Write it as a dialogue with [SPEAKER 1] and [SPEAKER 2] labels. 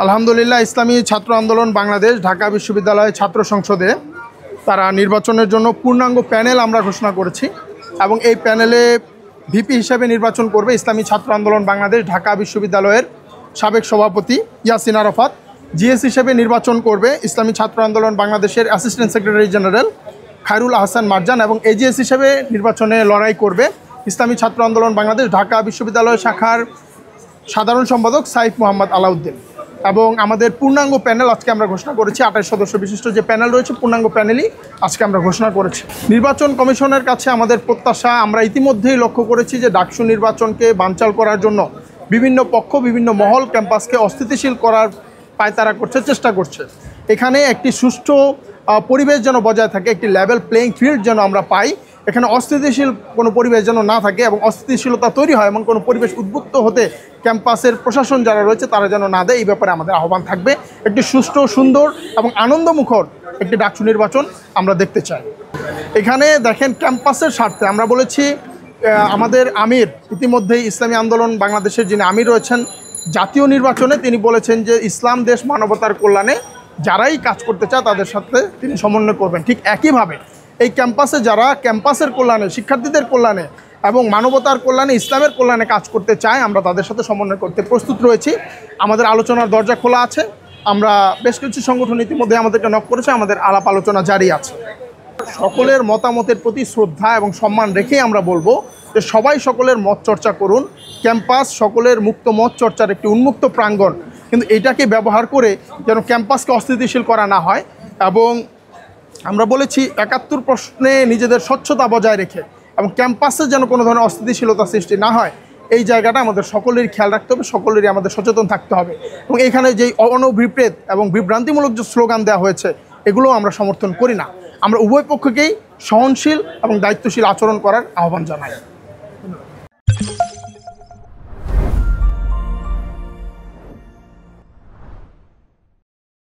[SPEAKER 1] আলহামদুলিল্লাহ, ইসলামী ছাত্র আন্দোলন বাংলাদেশ ঢাকা বিশ্ববিদ্যালয় ছাত্র সংসদে তারা নির্বাচনের জন্য পূর্ণাঙ্গ প্যানেল আমরা ঘোষণা করেছি এবং এই প্যানেলে ভিপি হিসেবে নির্বাচন করবে ইসলামী ছাত্র আন্দোলন বাংলাদেশ ঢাকা বিশ্ববিদ্যালয়ের সাবেক সভাপতি ইয়াসিন আরাফাত। জিএস হিসেবে নির্বাচন করবে ইসলামী ছাত্র আন্দোলন বাংলাদেশের assistant secretary general Khairul Ahsan Marjan এবং এজিএস হিসেবে নির্বাচনে লড়াই করবে ইসলামী ছাত্র আন্দোলন বাংলাদেশ ঢাকা বিশ্ববিদ্যালয় শাখার সাধারণ সম্পাদক সাইফ মোহাম্মদ আলাউদ্দিন। এবং আমাদের পূর্ণাঙ্গ প্যানেল আজকে আমরা ঘোষণা করেছি, 28 সদস্য বিশিষ্ট যে প্যানেল রয়েছে পূর্ণাঙ্গ প্যানেলই আজকে আমরা ঘোষণা করেছি। নির্বাচন কমিশনের কাছে আমাদের প্রত্যাশা, আমরা ইতিমধ্যেই লক্ষ্য করেছি যে ডাকসু নির্বাচনকে বানচাল করার জন্য বিভিন্ন পক্ষ বিভিন্ন মহল ক্যাম্পাসকে অস্থিতিশীল করার পায়তারা করছে, চেষ্টা করছে। এখানে একটি সুষ্ঠু পরিবেশ যেন বজায় থাকে, একটি লেভেল প্লেইং ফিল্ড যেন আমরা পাই, এখানে অস্থিতিশীল কোনো পরিবেশ যেন না থাকে এবং অস্থিতিশীলতা তৈরি হয় এমন কোনো পরিবেশ উদ্বুদ্ধ হতে ক্যাম্পাসের প্রশাসন যারা রয়েছে তারা যেন না দেয়, এই ব্যাপারে আমাদের আহ্বান থাকবে। একটি সুষ্ঠু, সুন্দর এবং আনন্দমুখর একটি ডাকসু নির্বাচন আমরা দেখতে চাই। এখানে দেখেন, ক্যাম্পাসের স্বার্থে আমরা বলেছি, আমাদের আমির ইতিমধ্যেই ইসলামী আন্দোলন বাংলাদেশের যিনি আমির রয়েছেন জাতীয় নির্বাচনে তিনি বলেছেন যে ইসলাম, দেশ, মানবতার কল্যাণে যারাই কাজ করতে চায় তাদের সাথে তিনি সমন্বয় করবেন। ঠিক একইভাবে এই ক্যাম্পাসে যারা ক্যাম্পাসের কল্যাণে, শিক্ষার্থীদের কল্যাণে এবং মানবতার কল্যাণে, ইসলামের কল্যাণে কাজ করতে চায়, আমরা তাদের সাথে সমন্বয় করতে প্রস্তুত রয়েছি। আমাদের আলোচনার দরজা খোলা আছে। আমরা বেশ কিছু সংগঠন ইতিমধ্যে আমাদেরকে নক করেছে, আমাদের আলাপ আলোচনা জারি আছে। সকলের মতামতের প্রতি শ্রদ্ধা এবং সম্মান রেখেই আমরা বলবো যে সবাই সকলের মত চর্চা করুন। ক্যাম্পাস সকলের মুক্ত মত চর্চার একটি উন্মুক্ত প্রাঙ্গণ, কিন্তু এটাকে ব্যবহার করে যেন ক্যাম্পাসকে অস্থিতিশীল করা না হয়। এবং আমরা বলেছি 71 প্রশ্নে নিজেদের স্বচ্ছতা বজায় রেখে এবং ক্যাম্পাসে যেন কোনো ধরনের অস্থিতিশীলতা সৃষ্টি না হয়, এই জায়গাটা আমাদের সকলেরই খেয়াল রাখতে হবে, সকলেরই আমাদের সচেতন থাকতে হবে। এবং এখানে যেই অনভিপ্রেত এবং বিভ্রান্তিমূলক যে স্লোগান দেওয়া হয়েছে এগুলো আমরা সমর্থন করি না। আমরা উভয় পক্ষকেই সহনশীল এবং দায়িত্বশীল আচরণ করার আহ্বান জানাই।